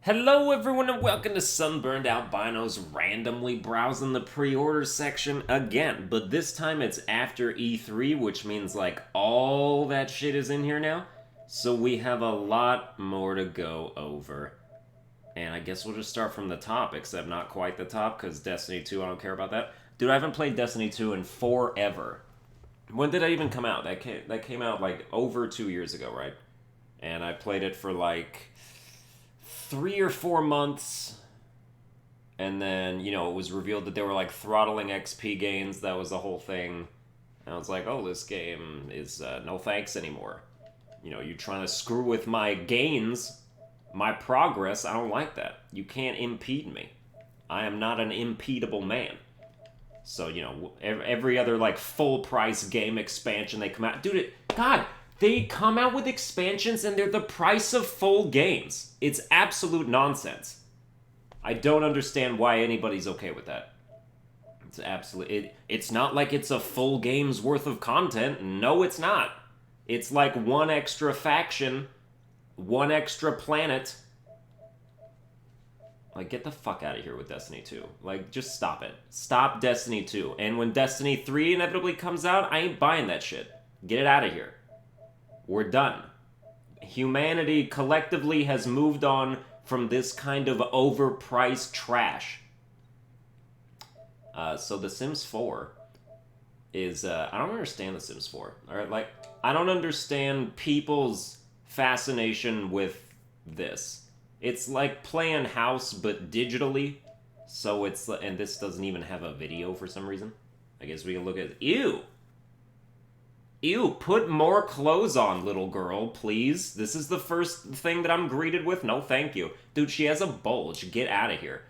Hello everyone and welcome to Sunburned. Albino's randomly browsing the pre-order section again, but this time it's after E3, which means like all that shit is in here now. So we have a lot more to go over. And I guess we'll just start from the top, except not quite the top, because Destiny 2, I don't care about that. Dude, I haven't played Destiny 2 in forever. When did it even come out? That came out like over 2 years ago, right? And I played it for like 3 or 4 months, and then, you know, it was revealed that they were, like, throttling XP gains. That was the whole thing. And I was like, oh, this game is no thanks anymore. You know, you're trying to screw with my gains, my progress. I don't like that. You can't impede me. I am not an impedable man. So, you know, every other, like, full-price game expansion they come out... Dude, God... They come out with expansions and they're the price of full games. It's absolute nonsense. I don't understand why anybody's okay with that. It's it's not like it's a full game's worth of content. No, it's not. It's like one extra faction, one extra planet. Like, get the fuck out of here with Destiny 2. Like, just stop it. Stop Destiny 2. And when Destiny 3 inevitably comes out, I ain't buying that shit. Get it out of here. We're done. Humanity collectively has moved on from this kind of overpriced trash. So The Sims 4 is... I don't understand The Sims 4. Alright, like, I don't understand people's fascination with this. It's like playing House, but digitally. So it's... And this doesn't even have a video for some reason. I guess we can look at... Ew! Ew, put more clothes on, little girl, please. This is the first thing that I'm greeted with. No, thank you. Dude, she has a bulge. Get out of here.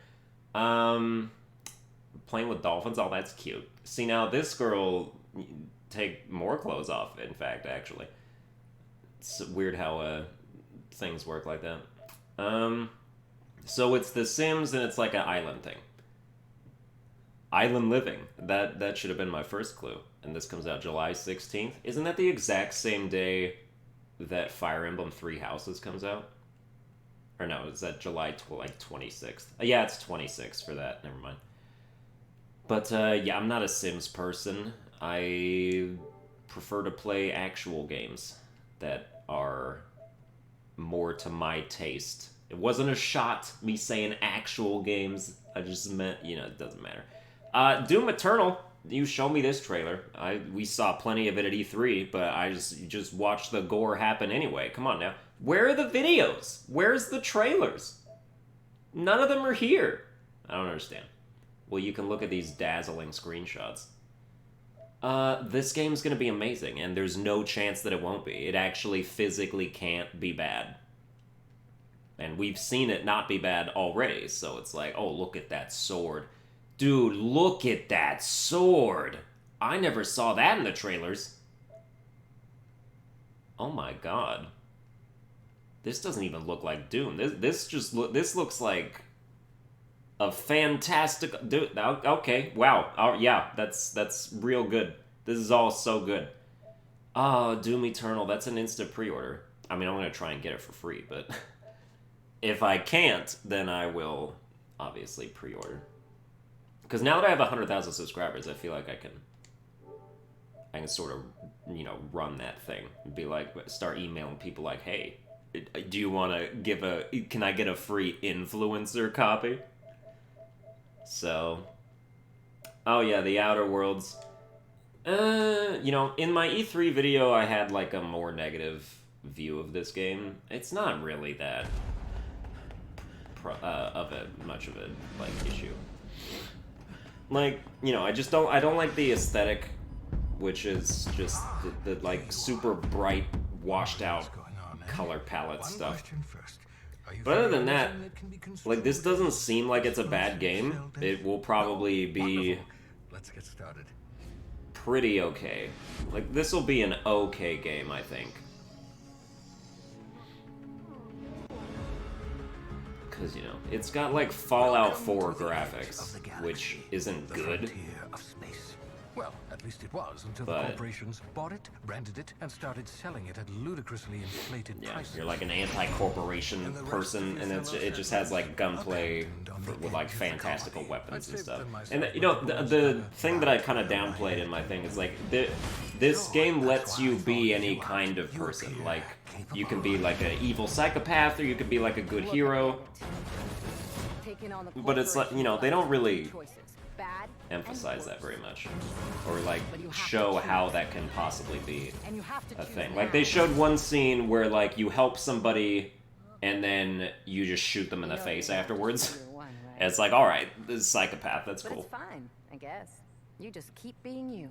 Playing with dolphins? Oh, that's cute. See, now, this girl take more clothes off, in fact, actually. It's weird how, things work like that. So it's The Sims, and it's like an island thing. Island living. That should have been my first clue. And this comes out July 16th. Isn't that the exact same day that Fire Emblem Three Houses comes out? Or no, is that July 26th? Yeah, it's 26th for that. Never mind. But, yeah, I'm not a Sims person. I prefer to play actual games that are more to my taste. It wasn't a shot, me saying actual games. I just meant, you know, it doesn't matter. Doom Eternal. You show me this trailer. We saw plenty of it at E3, but I just watched the gore happen anyway. Come on now. Where are the videos? Where's the trailers? None of them are here. I don't understand. Well, you can look at these dazzling screenshots. This game's gonna be amazing, and there's no chance that it won't be. It actually physically can't be bad. And we've seen it not be bad already, so it's like, oh, look at that sword. Dude, look at that sword! I never saw that in the trailers. Oh my god. This doesn't even look like Doom. This looks like a fantastic... Dude, okay, wow. Oh, yeah, that's real good. This is all so good. Oh, Doom Eternal, that's an instant pre-order. I mean, I'm gonna try and get it for free, but... if I can't, then I will obviously pre-order. Because now that I have 100,000 subscribers, I feel like I can sort of, you know, run that thing. And be like, start emailing people like, hey, do you want to can I get a free influencer copy? So, oh yeah, the Outer Worlds. You know, in my E3 video, I had like a more negative view of this game. It's not really that much of a, like, issue. Like, you know, I don't like the aesthetic, which is just the like, super bright, washed out color palette stuff. But other than that, like, this doesn't seem like it's a bad game. It will probably be pretty okay. Like, this will be an okay game, I think. Because, you know, it's got, like, Fallout 4 graphics, which isn't good. least it was, until the corporations bought it, branded it, and started selling it at ludicrously inflated prices. You're like an anti-corporation person, and it just has like gunplay with like fantastical weapons and stuff. And you know, the thing that I kind of downplayed in my thing is like this game lets you be any kind of person. Like you can be like an evil psychopath, or you could be like a good hero. But it's like, you know, they don't really emphasize that very much, or like show how that can possibly be a thing. Like they showed one scene where like you help somebody and then you just shoot them in the face afterwards. And it's like, all right, this is psychopath. That's cool. It's fine, I guess. You just keep being you.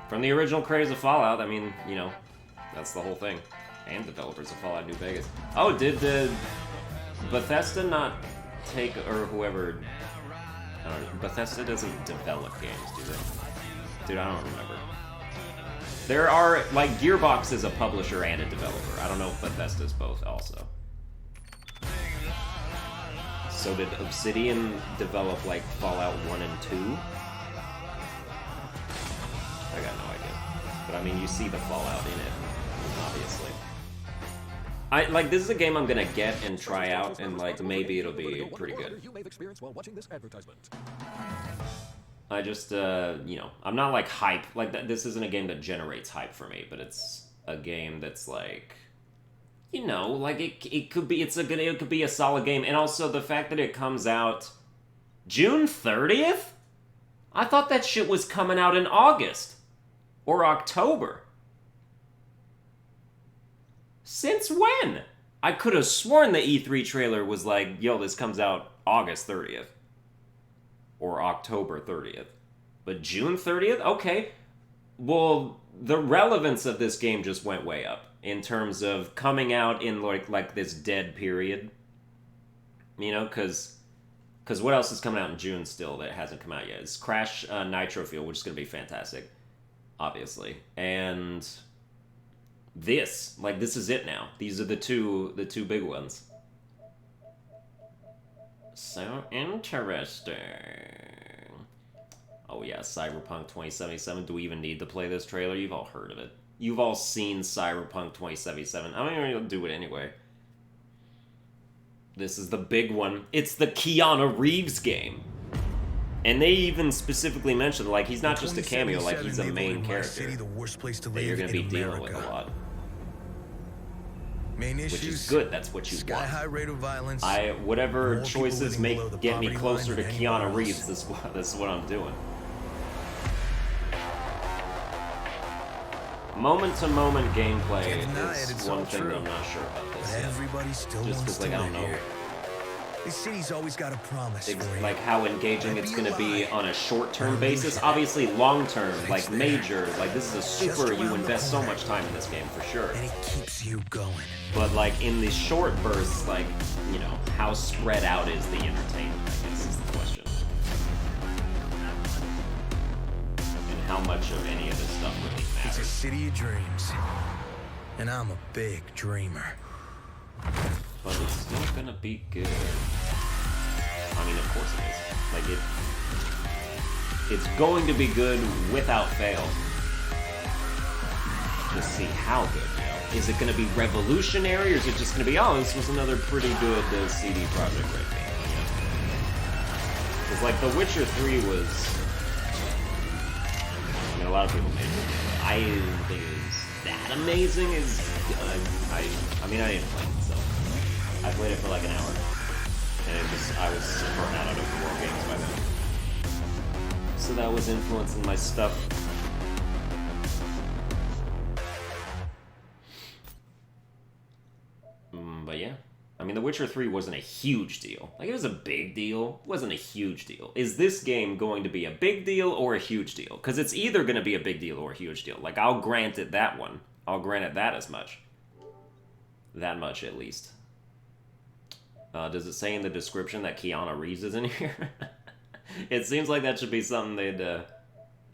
From the original creators of Fallout, I mean, you know, that's the whole thing. And developers of Fallout New Vegas. Oh, did Bethesda not take, or whoever, I don't know, Bethesda doesn't develop games, do they? Dude, I don't remember. There are, like, Gearbox is a publisher and a developer. I don't know if Bethesda's both also. So did Obsidian develop, like, Fallout 1 and 2? I got no idea. But, I mean, you see the Fallout in it, obviously. Like, this is a game I'm gonna get and try out, and, like, maybe it'll be pretty good. I just, you know, I'm not, like, hype. Like, this isn't a game that generates hype for me, but it's a game that's, like, you know, like, it could be, it could be a solid game. And also, the fact that it comes out June 30th? I thought that shit was coming out in August. Or October. Since when? I could have sworn the E3 trailer was like, yo, this comes out August 30th. Or October 30th. But June 30th? Okay. Well, the relevance of this game just went way up. In terms of coming out in like this dead period. You know, because what else is coming out in June still that hasn't come out yet? It's Crash Nitro Fuel, which is going to be fantastic. Obviously. And this is it now. These are the two big ones. So interesting. Oh yeah, Cyberpunk 2077. Do we even need to play this trailer? You've all heard of it. You've all seen Cyberpunk 2077. I mean, you'll do it anyway. This is the big one. It's the Keanu Reeves game. And they even specifically mentioned, like, he's not just a cameo, like, he's a main character that you're going to be dealing with a lot. Which is good, that's what you want. Whatever choices get me closer to Keanu Reeves, this is what I'm doing. Moment-to-moment gameplay is one thing that I'm not sure about this yet. Just because, like, I don't know. This city's always got a promise for you. Like how engaging it's going to be on a short-term basis. Obviously, long-term, like major. Like this is a super. You invest so much time in this game for sure. And it keeps you going. But like in the short bursts, like you know, how spread out is the entertainment? I guess is the question. And how much of any of this stuff really matters? It's a city of dreams, and I'm a big dreamer. But it's still gonna be good. I mean, of course it is. Like it's going to be good without fail. Just see how good, you know. Is it gonna be revolutionary, or is it just gonna be, oh, this was another pretty good CD Projekt Red game? You know? Because like The Witcher 3 was, I mean, a lot of people made it, but I didn't think it was that amazing. I mean, I didn't play it, so. I played it for like an hour, and I was burnt out of war games by then. So that was influencing my stuff. But yeah, I mean, The Witcher 3 wasn't a huge deal. Like, it was a big deal. It wasn't a huge deal. Is this game going to be a big deal or a huge deal? Because it's either going to be a big deal or a huge deal. Like, I'll grant it that one. I'll grant it that as much. That much, at least. Does it say in the description that Keanu Reeves is in here? It seems like that should be something they'd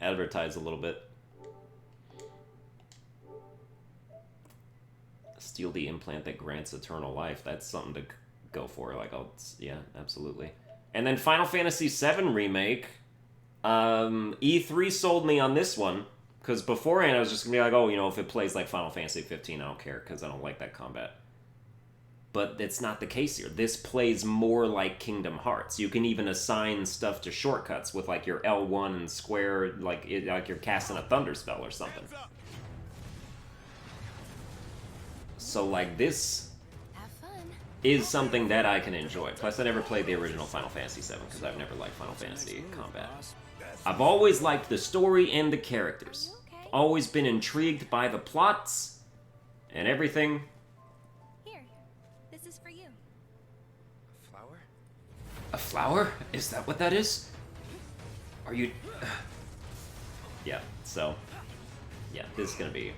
advertise a little bit. Steal the implant that grants eternal life. That's something to go for. Like, yeah, absolutely. And then Final Fantasy VII Remake. E3 sold me on this one, because beforehand I was just gonna be like, oh, you know, if it plays like Final Fantasy 15, I don't care, because I don't like that combat. But it's not the case here. This plays more like Kingdom Hearts. You can even assign stuff to shortcuts with like your L1 and square, like you're casting a thunder spell or something. So like this is something that I can enjoy. Plus I never played the original Final Fantasy VII because I've never liked Final Fantasy combat. I've always liked the story and the characters. Always been intrigued by the plots and everything. A flower? Is that what that is? Are you... Yeah, so... Yeah, this is gonna be...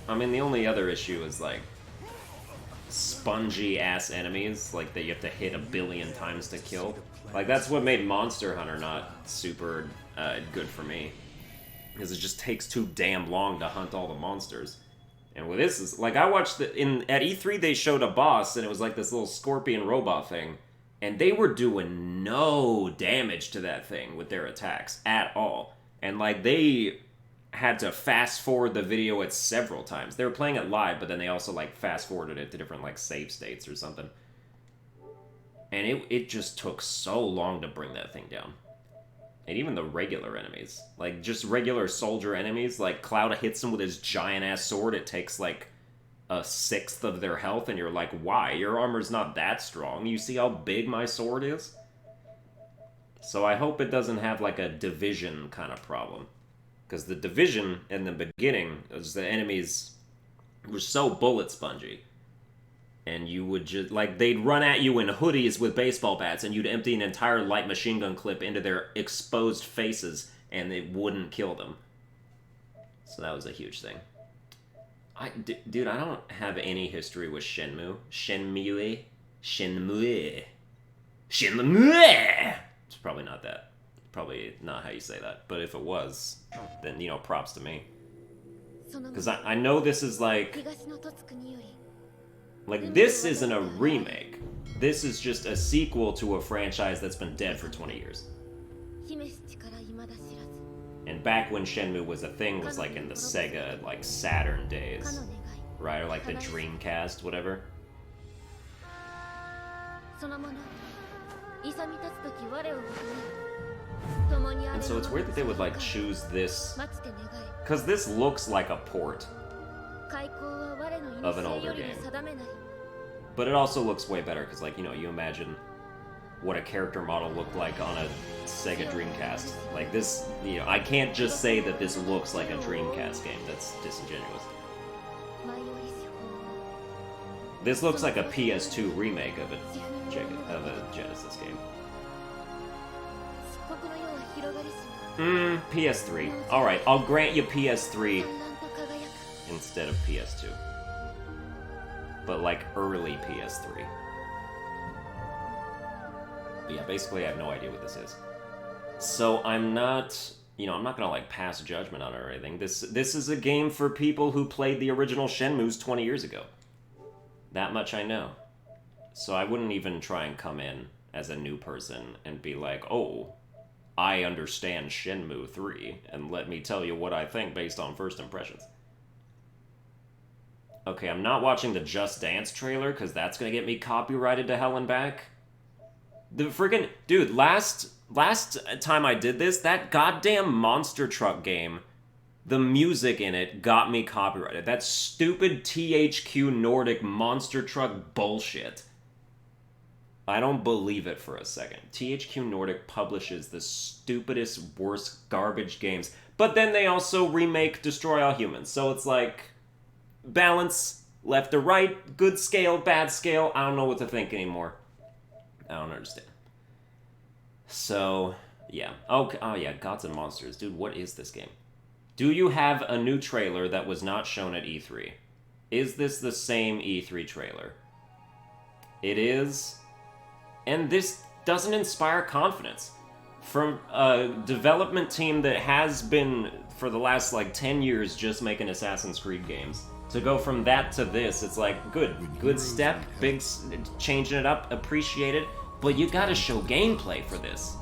I mean, the only other issue is, like... spongy-ass enemies, like, that you have to hit 1 billion times to kill. Like, that's what made Monster Hunter not super good for me. Because it just takes too damn long to hunt all the monsters. And with this is like I watched at E3 they showed a boss and it was like this little scorpion robot thing, and they were doing no damage to that thing with their attacks at all. And like they had to fast forward the video at several times. They were playing it live, but then they also like fast forwarded it to different like save states or something. And it just took so long to bring that thing down. And even the regular enemies, like just regular soldier enemies, like Cloud hits them with his giant ass sword, it takes like 1/6 of their health, and you're like, why? Your armor's not that strong. You see how big my sword is? So I hope it doesn't have like a Division kind of problem. Because the Division in the beginning, the enemies were so bullet spongy. And you would just, like, they'd run at you in hoodies with baseball bats, and you'd empty an entire light machine gun clip into their exposed faces, and it wouldn't kill them. So that was a huge thing. Dude, I don't have any history with Shenmue. Shenmue. It's probably not that. Probably not how you say that. But if it was, then, you know, props to me. Because I know this is like... Like, this isn't a remake. This is just a sequel to a franchise that's been dead for 20 years. And back when Shenmue was a thing was like in the Sega, like, Saturn days. Right? Or like the Dreamcast, whatever. And so it's weird that they would, like, choose this... Because this looks like a port of an older game. But it also looks way better, because, like, you know, you imagine what a character model looked like on a Sega Dreamcast. Like, this, you know, I can't just say that this looks like a Dreamcast game. That's disingenuous. This looks like a PS2 remake of a Genesis game. PS3. Alright, I'll grant you PS3 instead of PS2. But like early PS3. But yeah, basically I have no idea what this is. So I'm not, you know, I'm not gonna like pass judgment on it or anything. This is a game for people who played the original Shenmues 20 years ago. That much I know. So I wouldn't even try and come in as a new person and be like, oh, I understand Shenmue 3, and let me tell you what I think based on first impressions. Okay, I'm not watching the Just Dance trailer, because that's gonna get me copyrighted to hell and back. The friggin'... Dude, last time I did this, that goddamn Monster Truck game, the music in it got me copyrighted. That stupid THQ Nordic Monster Truck bullshit. I don't believe it for a second. THQ Nordic publishes the stupidest, worst garbage games, but then they also remake Destroy All Humans, so it's like... balance, left to right, good scale, bad scale, I don't know what to think anymore. I don't understand. So, yeah. Okay. Oh, yeah, Gods and Monsters. Dude, what is this game? Do you have a new trailer that was not shown at E3? Is this the same E3 trailer? It is. And this doesn't inspire confidence. From a development team that has been, for the last, like, 10 years, just making Assassin's Creed games. To go from that to this, it's like, good step, big, changing it up, appreciate it. But you gotta show gameplay for this.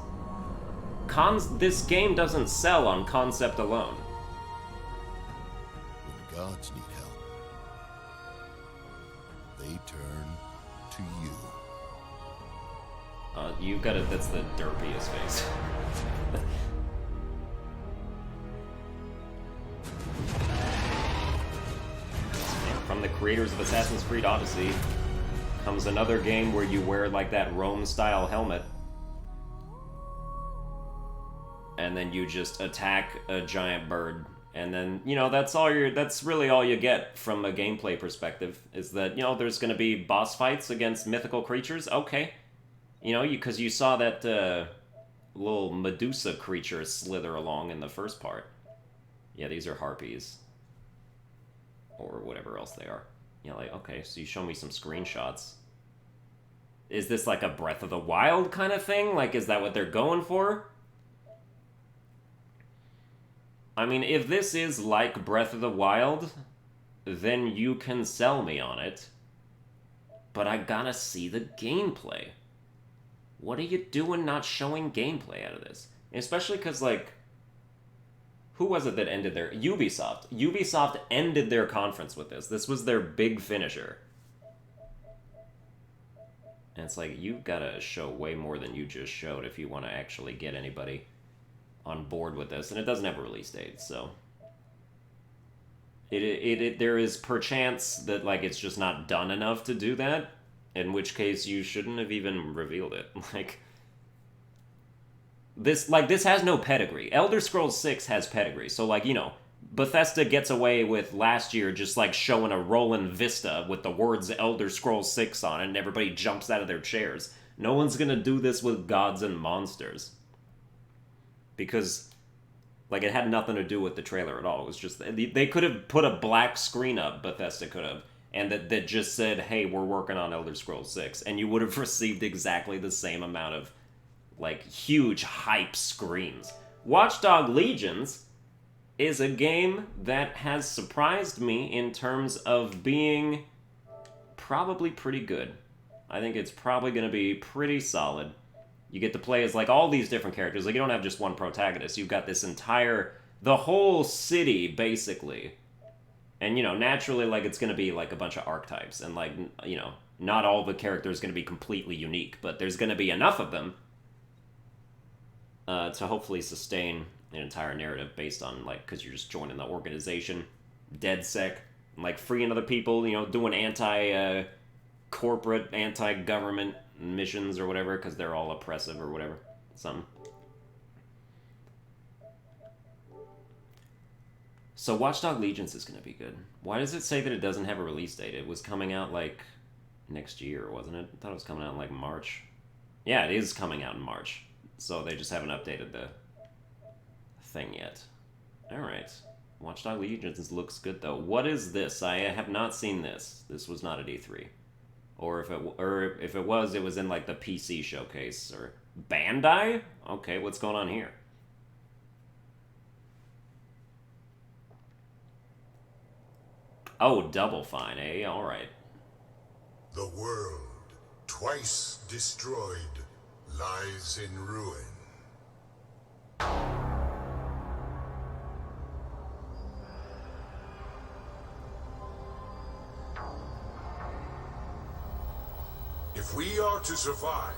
This game doesn't sell on concept alone. When the gods need help, they turn to you. You gotta, that's the derpiest face. From the creators of Assassin's Creed Odyssey comes another game where you wear like that Rome-style helmet. And then you just attack a giant bird. And then, you know, that's really all you get from a gameplay perspective, is that, you know, there's gonna be boss fights against mythical creatures. Okay. You know, because you saw that little Medusa creature slither along in the first part. Yeah, these are harpies. Or whatever else they are. You know, like, okay, so you show me some screenshots. Is this like a Breath of the Wild kind of thing? Like, is that what they're going for? I mean, if this is like Breath of the Wild, then you can sell me on it. But I gotta see the gameplay. What are you doing not showing gameplay out of this? Especially because, like, who was it that ended their... Ubisoft. Ubisoft ended their conference with this. This was their big finisher. And it's like, you've got to show way more than you just showed if you want to actually get anybody on board with this. And it doesn't have a release date, so... There is perchance that, like, it's just not done enough to do that. In which case, you shouldn't have even revealed it. Like... This has no pedigree. Elder Scrolls 6 has pedigree, so, like, you know, Bethesda gets away with last year just, like, showing a rolling vista with the words Elder Scrolls 6 on it, and everybody jumps out of their chairs. No one's gonna do this with Gods and Monsters. Because, like, it had nothing to do with the trailer at all. It was just, they could have put a black screen up, Bethesda could have, and that just said, hey, we're working on Elder Scrolls 6, and you would have received exactly the same amount of, like, huge hype screams. Watch Dogs Legions is a game that has surprised me in terms of being probably pretty good. I think it's probably going to be pretty solid. You get to play as, like, all these different characters. Like, you don't have just one protagonist. You've got this the whole city, basically. And, you know, naturally, like, it's going to be, like, a bunch of archetypes. And, like, you know, not all the characters are going to be completely unique. But there's going to be enough of them to hopefully sustain an entire narrative based on, like, because you're just joining the organization, DedSec, like, freeing other people, you know, doing corporate, anti-government missions or whatever, because they're all oppressive or whatever, something. So Watch Dogs Legions is going to be good. Why does it say that it doesn't have a release date? It was coming out, like, next year, wasn't it? I thought it was coming out in, like, March. Yeah, it is coming out in March. So they just haven't updated the thing yet. Alright. Watch Dogs Legions looks good, though. What is this? I have not seen this. This was not at E3. Or if it was in, like, the PC showcase. Or Bandai? Okay, what's going on here? Oh, Double Fine, eh? Alright. The world, twice destroyed, lies in ruin. If we are to survive,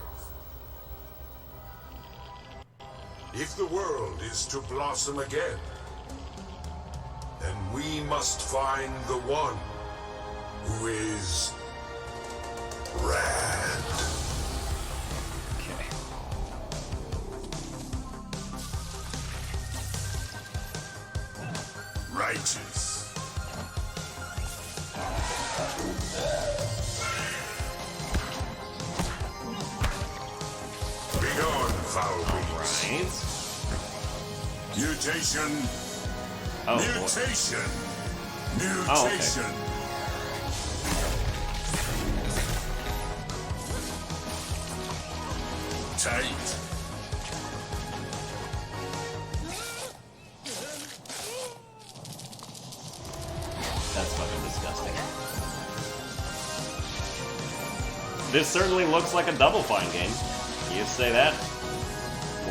if the world is to blossom again, then we must find the one who is Rad. Okay. Righteous. Begone, foul beast. Right. Mutation. Oh, Mutation. boy. Mutation. Oh, okay. Tight. That's fucking disgusting. This certainly looks like a Double Fine game. You say that? 100%.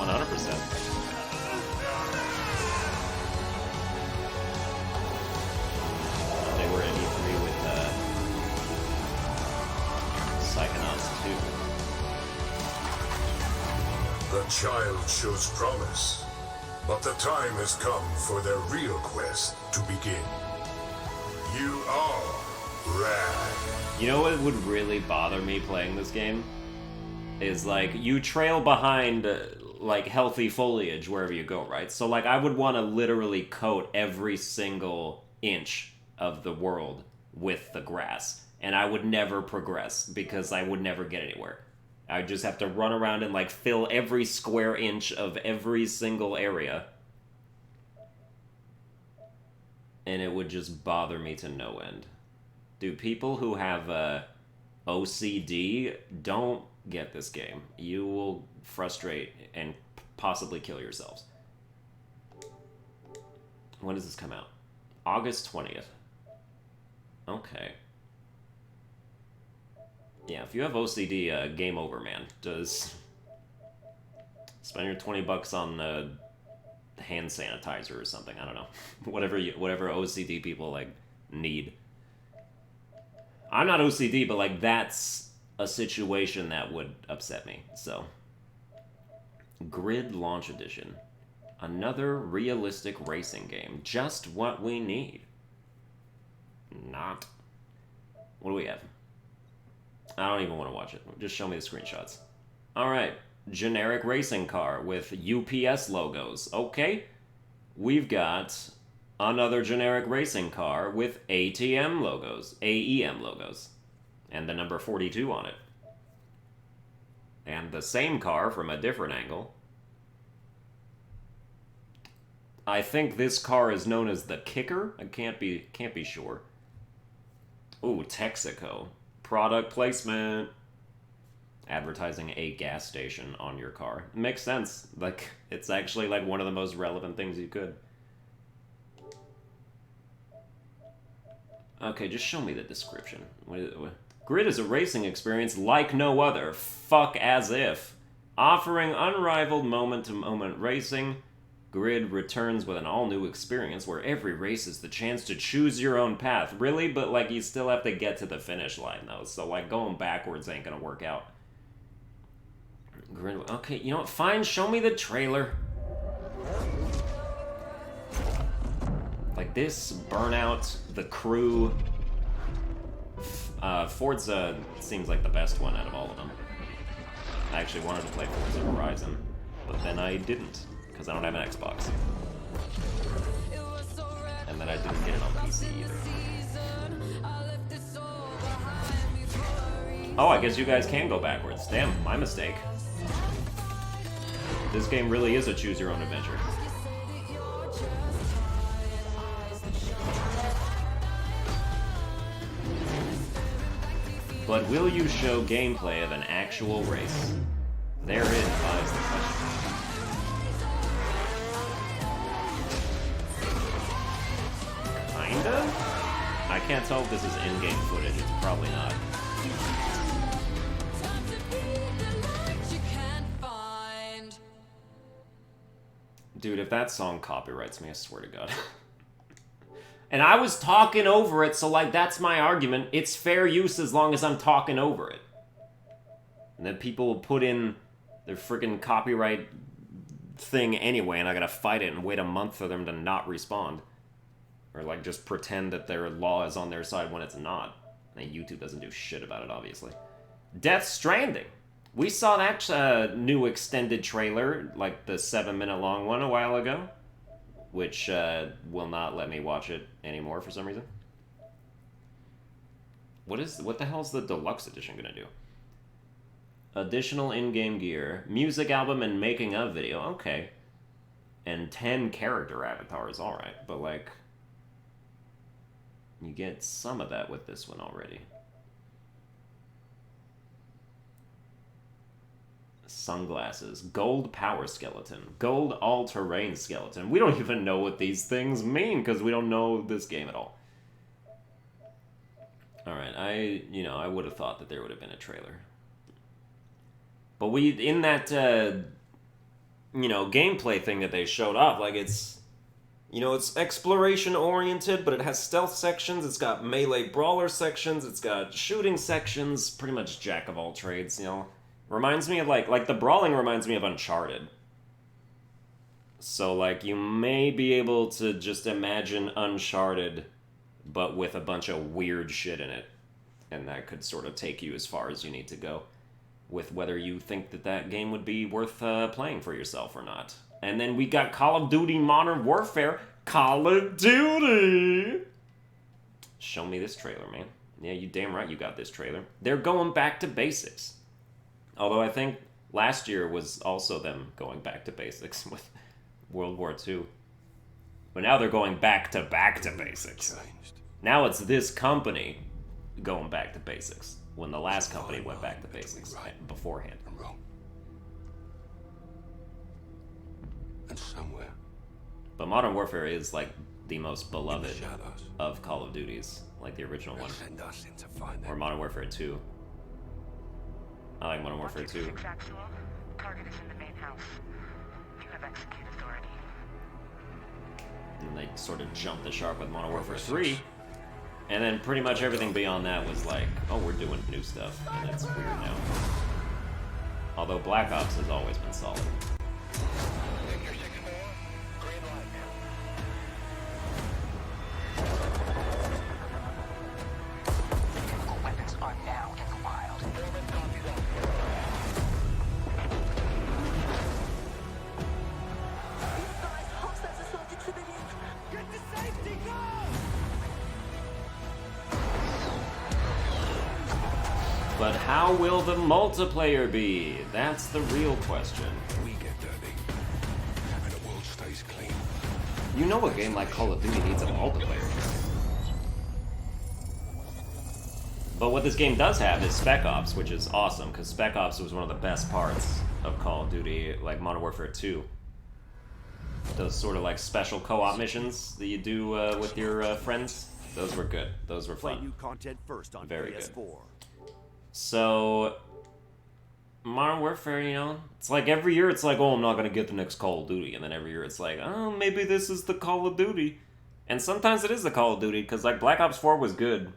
They were at E3 with Psychonauts 2. The child shows promise, but the time has come for their real quest to begin. You are Rad. You know what would really bother me playing this game? Is, like, you trail behind, like, healthy foliage wherever you go, right? So, like, I would want to literally coat every single inch of the world with the grass. And I would never progress, because I would never get anywhere. I'd just have to run around and, like, fill every square inch of every single area. And it would just bother me to no end. Dude, people who have OCD don't get this game. You will frustrate and possibly kill yourselves. When does this come out? August 20th. Okay. Yeah, if you have OCD, game over, man. Just spend your $20 on hand sanitizer or something. I don't know. whatever OCD people like need. I'm not OCD, but like that's a situation that would upset me. So, Grid Launch Edition. Another realistic racing game. Just what we need. Not. What do we have? I don't even want to watch it. Just show me the screenshots. Alright. Generic racing car with UPS logos. Okay. We've got another generic racing car with ATM logos. AEM logos. And the number 42 on it. And the same car from a different angle. I think this car is known as the Kicker. I can't be sure. Ooh, Texaco. Product placement. Advertising a gas station on your car. Makes sense. Like, it's actually like one of the most relevant things you could. Okay, just show me the description. What? Grid is a racing experience like no other. Fuck as if. Offering unrivaled moment-to-moment racing, Grid returns with an all-new experience where every race is the chance to choose your own path. Really? But, like, you still have to get to the finish line, though. So, like, going backwards ain't gonna work out. Grid... Okay, you know what? Fine, show me the trailer. Like this, Burnout, The Crew. Forza seems like the best one out of all of them. I actually wanted to play Forza Horizon, but then I didn't, because I don't have an Xbox. And then I didn't get it on PC either. Oh, I guess you guys can go backwards. Damn, my mistake. This game really is a choose-your-own-adventure. But will you show gameplay of an actual race? Therein lies the question. Kinda? I can't tell if this is in-game footage. It's probably not. Dude, if that song copyrights me, I swear to God. And I was talking over it, so, like, that's my argument. It's fair use as long as I'm talking over it. And then people will put in their freaking copyright thing anyway, and I gotta fight it and wait a month for them to not respond. Or, like, just pretend that their law is on their side when it's not. And YouTube doesn't do shit about it, obviously. Death Stranding. We saw that new extended trailer, like the 7-minute long one, a while ago. Which will not let me watch it anymore for some reason. What the hell is the deluxe edition gonna do? Additional in-game gear, music album and making of video. Okay. And 10 character avatars. Alright, but like... you get some of that with this one already. Sunglasses, gold power skeleton, gold all-terrain skeleton. We don't even know what these things mean because we don't know this game at all. Alright, I would have thought that there would have been a trailer. But in that, gameplay thing that they showed off, like, it's exploration-oriented, but it has stealth sections, it's got melee brawler sections, it's got shooting sections, pretty much jack of all trades, Reminds me of, like the brawling reminds me of Uncharted. So, like, you may be able to just imagine Uncharted, but with a bunch of weird shit in it. And that could sort of take you as far as you need to go, with whether you think that game would be worth playing for yourself or not. And then we got Call of Duty Modern Warfare. Call of Duty! Show me this trailer, man. Yeah, you damn right you got this trailer. They're going back to basics. Although I think last year was also them going back to basics with World War II. But now they're going back to basics. Now it's this company going back to basics, when the last company went back to basics beforehand. And somewhere. But Modern Warfare is, like, the most beloved of Call of Duties, like the original one. Or Modern Warfare 2. I like Modern Warfare 2. Target is in the main house. You have execute authority. And they sort of jumped the shark with Modern Warfare 3. And then pretty much everything beyond that was like, oh, we're doing new stuff. And it's weird now. Although Black Ops has always been solid. But how will the multiplayer be? That's the real question. We get dirty, and the world stays clean. You know a game like Call of Duty needs a multiplayer. But what this game does have is Spec Ops, which is awesome, because Spec Ops was one of the best parts of Call of Duty, like Modern Warfare 2. Those sort of like special co-op missions that you do with your friends, those were good. Those were fun. Play new content first on Very PS4. good. So, Modern Warfare, it's like every year it's like, oh, I'm not going to get the next Call of Duty. And then every year it's like, oh, maybe this is the Call of Duty. And sometimes it is the Call of Duty, because like Black Ops 4 was good.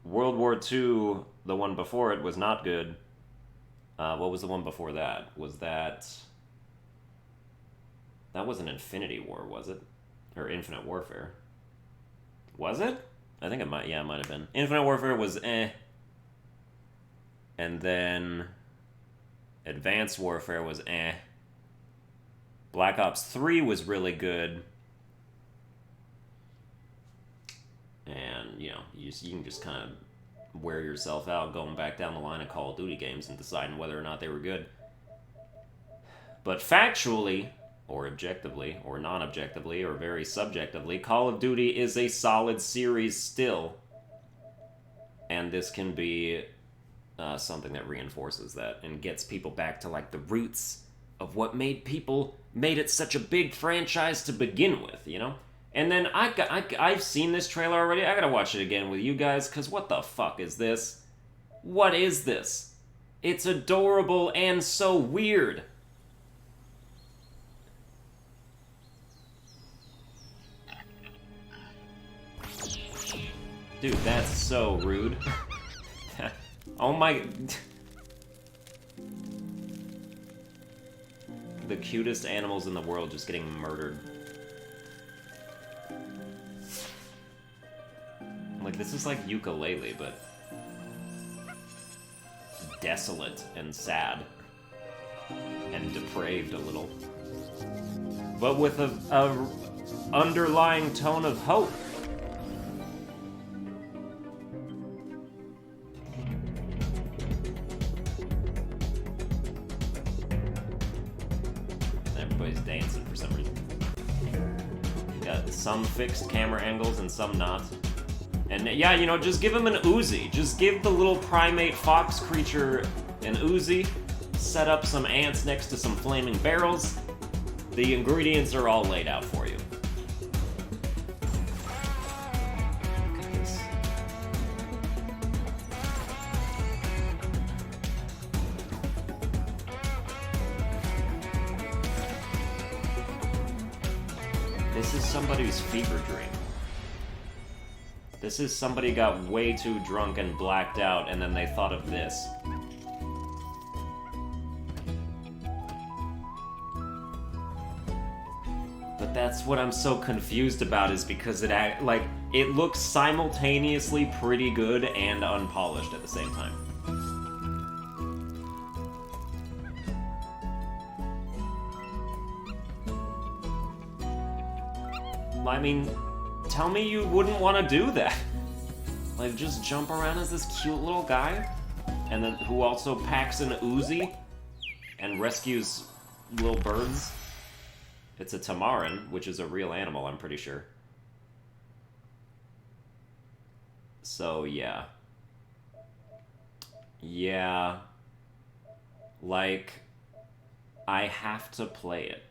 World War II, the one before it, was not good. What was the one before that? That wasn't Infinity War, was it? Or Infinite Warfare. Was it? I think it might have been. Infinite Warfare was eh. And then Advanced Warfare was eh. Black Ops 3 was really good. And, you can just kind of wear yourself out going back down the line of Call of Duty games and deciding whether or not they were good. But factually, or objectively, or non-objectively, or very subjectively, Call of Duty is a solid series still. And this can be something that reinforces that and gets people back to like the roots of what made it such a big franchise to begin with, And then I've seen this trailer already. I gotta watch it again with you guys, because what the fuck is this? What is this? It's adorable and so weird. Dude, that's so rude. Oh my... The cutest animals in the world just getting murdered. Like, this is like Ukulele, but... desolate and sad. And depraved a little. But with a underlying tone of hope. Everybody's dancing for some reason. You got some fixed camera angles and some not. And yeah, just give him an Uzi. Just give the little primate fox creature an Uzi. Set up some ants next to some flaming barrels. The ingredients are all laid out for you. Look at this. This is somebody's fever dream. This is somebody got way too drunk and blacked out, and then they thought of this. But that's what I'm so confused about, is because it looks simultaneously pretty good and unpolished at the same time. I mean, tell me you wouldn't want to do that. Like, just jump around as this cute little guy, and then who also packs an Uzi and rescues little birds. It's a tamarin, which is a real animal, I'm pretty sure. So, yeah. Yeah. Like, I have to play it.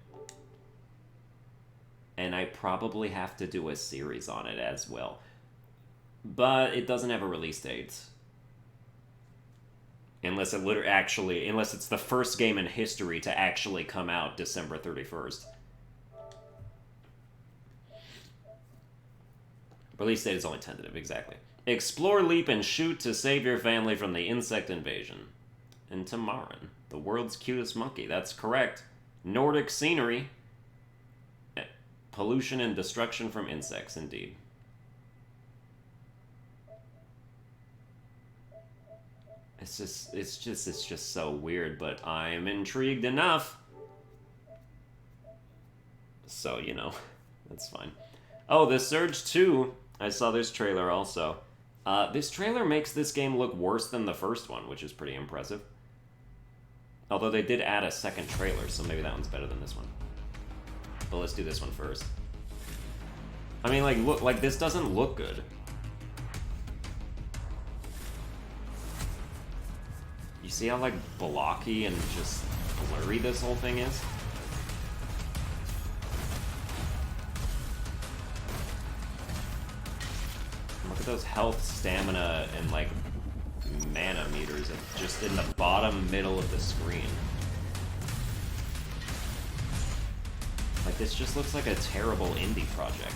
And I probably have to do a series on it as well. But it doesn't have a release date. Unless it's the first game in history to actually come out December 31st. Release date is only tentative, exactly. Explore, leap, and shoot to save your family from the insect invasion. And Tamarin, the world's cutest monkey. That's correct. Nordic scenery. Pollution and destruction from insects, indeed. It's just so weird, but I'm intrigued enough. So, you know, that's fine. Oh, The Surge 2. I saw this trailer also. This trailer makes this game look worse than the first one, which is pretty impressive. Although they did add a second trailer, so maybe that one's better than this one. But let's do this one first. I mean, look, this doesn't look good. You see how, blocky and just blurry this whole thing is? Look at those health, stamina, and, mana meters just in the bottom middle of the screen. This just looks like a terrible indie project.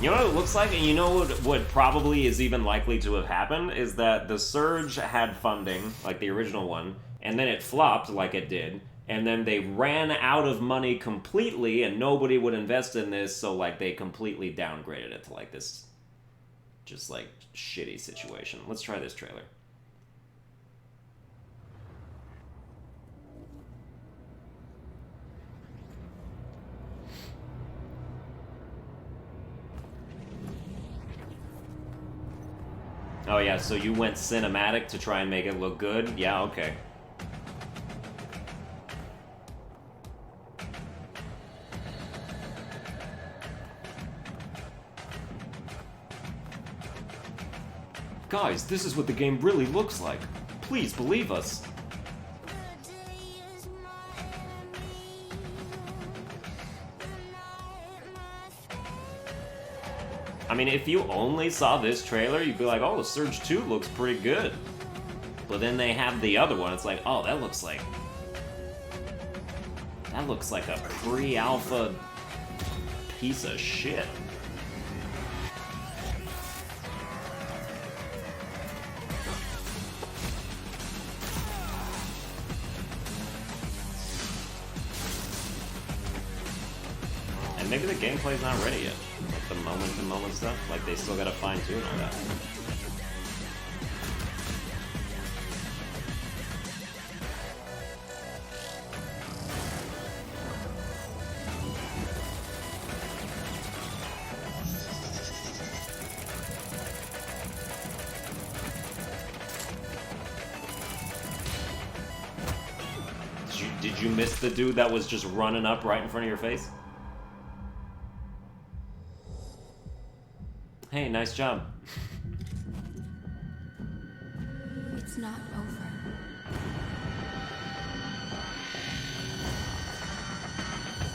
You know what it looks like? And you know what probably is even likely to have happened? Is that The Surge had funding, like the original one, and then it flopped like it did, and then they ran out of money completely, and nobody would invest in this, so, they completely downgraded it to, this just, shitty situation. Let's try this trailer. Oh yeah, so you went cinematic to try and make it look good? Yeah, okay. Guys, this is what the game really looks like. Please believe us. I mean, if you only saw this trailer, you'd be like, oh, Surge 2 looks pretty good. But then they have the other one, it's like, oh, that looks like a pre-alpha piece of shit. And maybe the gameplay's not ready yet. The moment-to-moment stuff, they still gotta fine-tune all that. Did you miss the dude that was just running up right in front of your face? Hey, nice job. It's not over.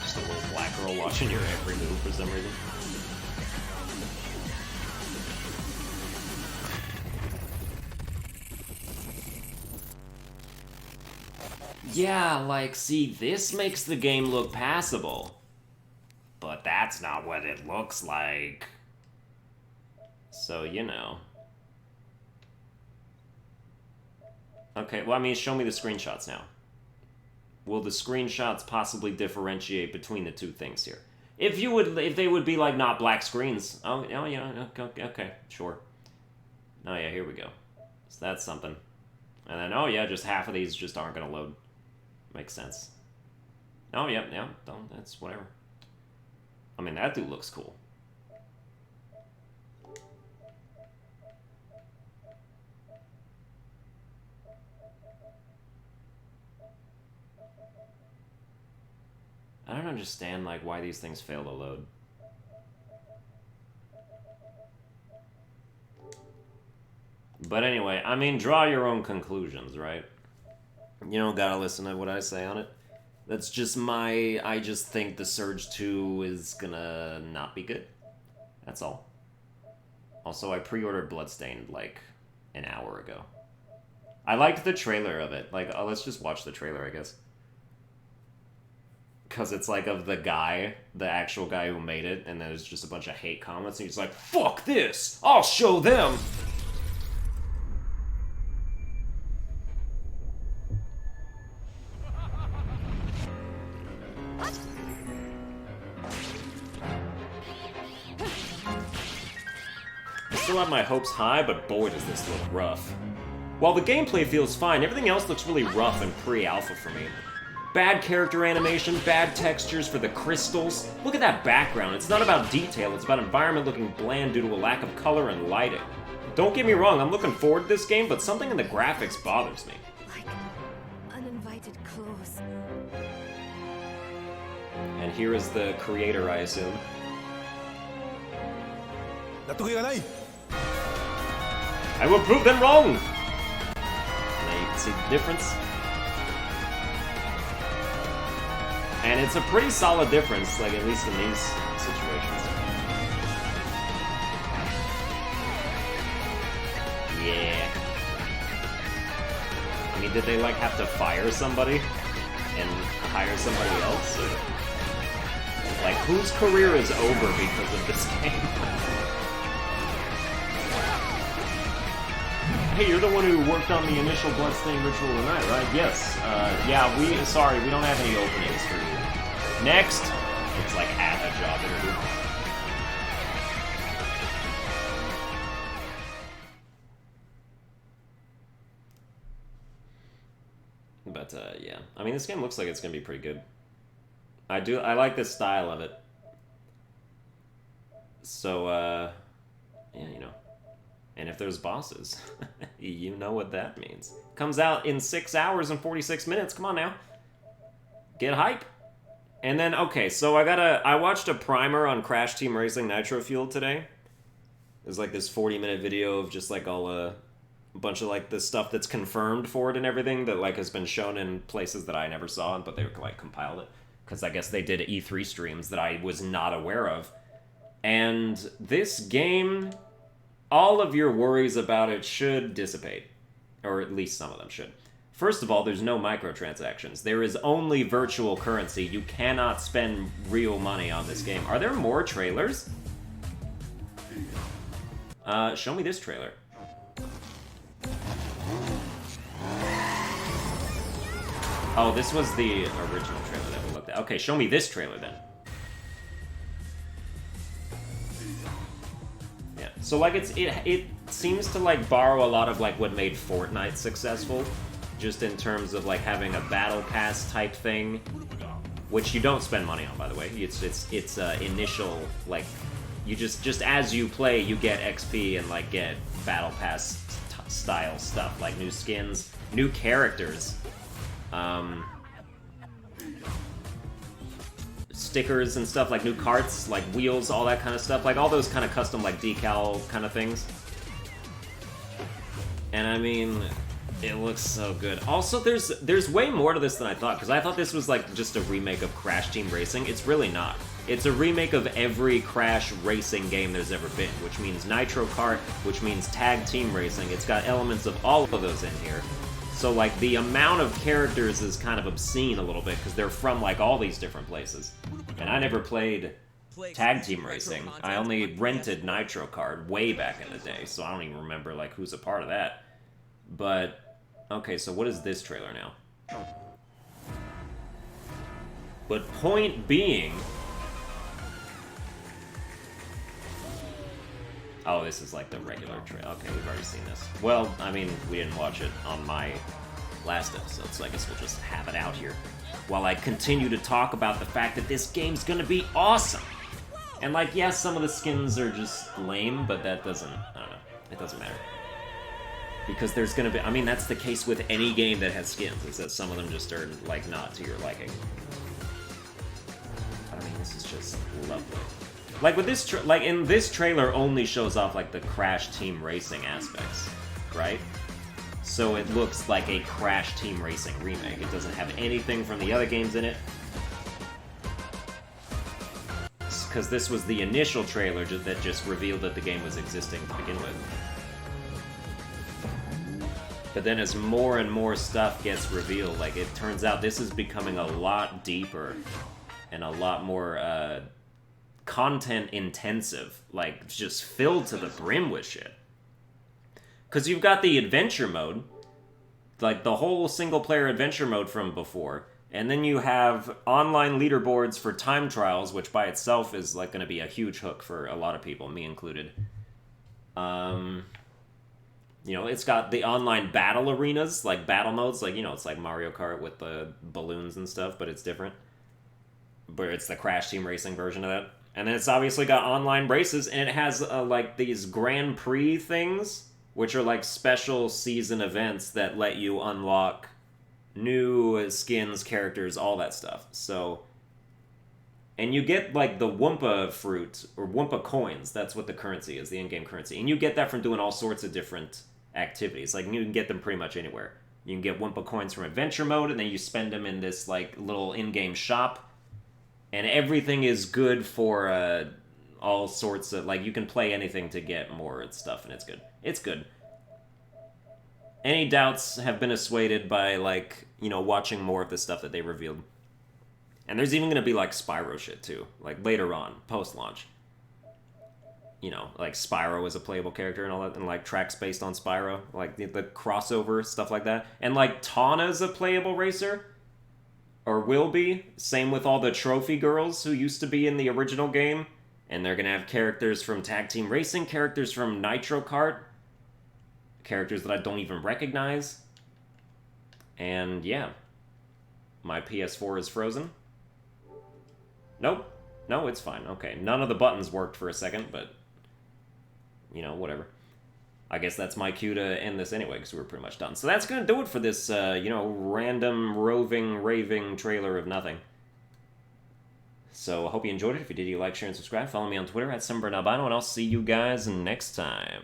Just a little black girl watching your every move for some reason. Yeah, like, see, this makes the game look passable. But that's not what it looks like. So, you know. Okay, well, I mean, show me the screenshots now. Will the screenshots possibly differentiate between the two things here? If they would be, like, not black screens. Oh yeah, okay, sure. Oh, yeah, here we go. So that's something. And then, oh, yeah, just half of these just aren't gonna load. Makes sense. Oh, yeah, that's whatever. I mean, that dude looks cool. I don't understand, like, why these things fail to load. But anyway, I mean, draw your own conclusions, right? You don't gotta listen to what I say on it. That's just I just think the Surge 2 is gonna not be good. That's all. Also, I pre-ordered Bloodstained, like, an hour ago. I liked the trailer of it. Like, let's just watch the trailer, I guess. Because it's, like, of the guy, the actual guy who made it, and there's just a bunch of hate comments, and he's like, "Fuck this! I'll show them!" I still have my hopes high, but boy does this look rough. While the gameplay feels fine, everything else looks really rough and pre-alpha for me. Bad character animation, bad textures for the crystals. Look at that background. It's not about detail, it's about environment looking bland due to a lack of color and lighting. Don't get me wrong, I'm looking forward to this game, but something in the graphics bothers me. Like uninvited clothes. And here is the creator, I assume. I will prove them wrong! Now you can see the difference. And it's a pretty solid difference, like, at least in these situations. Yeah. I mean, did they, like, have to fire somebody and hire somebody else? Or, like, whose career is over because of this game? Hey, you're the one who worked on the initial Bloodstained Ritual tonight, right? Yes. Yeah, sorry, we don't have any openings for you. Next! It's like at a job interview. But, yeah. I mean, this game looks like it's gonna be pretty good. I like the style of it. So, yeah, you know. And if there's bosses, you know what that means. Comes out in 6 hours and 46 minutes. Come on now. Get hype. And then, okay, so I watched a primer on Crash Team Racing Nitro Fuel today. There's like this 40-minute video of just like all a bunch of like the stuff that's confirmed for it and everything that like has been shown in places that I never saw, but they like compiled it. Because I guess they did E3 streams that I was not aware of. And this game, all of your worries about it should dissipate. Or at least some of them should. First of all, there's no microtransactions. There is only virtual currency. You cannot spend real money on this game. Are there more trailers? Show me this trailer. Oh, this was the original trailer that we looked at. Okay, show me this trailer then. Yeah, so like it seems to like borrow a lot of like what made Fortnite successful. Just in terms of like having a battle pass type thing, which you don't spend money on, by the way. It's initial, like, you just as you play, you get XP and like get battle pass style stuff, like new skins, new characters, stickers and stuff, like new carts, like wheels, all that kind of stuff, like all those kind of custom like decal kind of things. And I mean, it looks so good. Also, there's way more to this than I thought, because I thought this was like just a remake of Crash Team Racing. It's really not. It's a remake of every Crash racing game there's ever been, which means Nitro Kart, which means Tag Team Racing. It's got elements of all of those in here. So, like, the amount of characters is kind of obscene a little bit, because they're from, like, all these different places. And I never played Tag Team Racing. I only rented Nitro Card way back in the day, so I don't even remember, like, who's a part of that. But, okay, so what is this trailer now? But point being... Oh, this is like the regular trailer. Okay, we've already seen this. Well, I mean, we didn't watch it on my last episode, so I guess we'll just have it out here. While I continue to talk about the fact that this game's gonna be awesome! And like, yes, some of the skins are just lame, but that doesn't, I don't know, it doesn't matter. Because there's gonna be, I mean, that's the case with any game that has skins, is that some of them just are, like, not to your liking. I mean, this is just lovely. Like, with this, like, in this trailer only shows off, like, the Crash Team Racing aspects, right? So it looks like a Crash Team Racing remake. It doesn't have anything from the other games in it. Because this was the initial trailer that just revealed that the game was existing to begin with. But then as more and more stuff gets revealed, like, it turns out this is becoming a lot deeper and a lot more, content intensive, like, just filled to the brim with shit. Because you've got the adventure mode, like the whole single-player adventure mode from before, and then you have online leaderboards for time trials, which by itself is, like, going to be a huge hook for a lot of people, me included. You know, it's got the online battle arenas, like battle modes, like, you know, it's like Mario Kart with the balloons and stuff, but it's different. But it's the Crash Team Racing version of that. And then it's obviously got online races, and it has, like, these Grand Prix things, which are, like, special season events that let you unlock new skins, characters, all that stuff. So, and you get, like, the Wumpa fruit, or Wumpa coins, that's what the currency is, the in-game currency. And you get that from doing all sorts of different activities. Like, you can get them pretty much anywhere. You can get Wumpa coins from adventure mode, and then you spend them in this, like, little in-game shop. And everything is good for all sorts of... Like, you can play anything to get more stuff, and it's good. It's good. Any doubts have been assuaded by, like, you know, watching more of the stuff that they revealed. And there's even going to be, like, Spyro shit, too. Like, later on, post-launch. You know, like, Spyro is a playable character and all that, and, like, tracks based on Spyro. Like, the crossover, stuff like that. And, like, Tawna's a playable racer. Or will be. Same with all the trophy girls who used to be in the original game. And they're going to have characters from Tag Team Racing, characters from Nitro Kart, characters that I don't even recognize. And yeah. My PS4 is frozen. Nope. No, it's fine. Okay, none of the buttons worked for a second, but... You know, whatever. I guess that's my cue to end this anyway, because we're pretty much done. So that's going to do it for this, you know, random, roving, raving trailer of nothing. So I hope you enjoyed it. If you did, you like, share, and subscribe. Follow me on Twitter at Sunburned Albino, and I'll see you guys next time.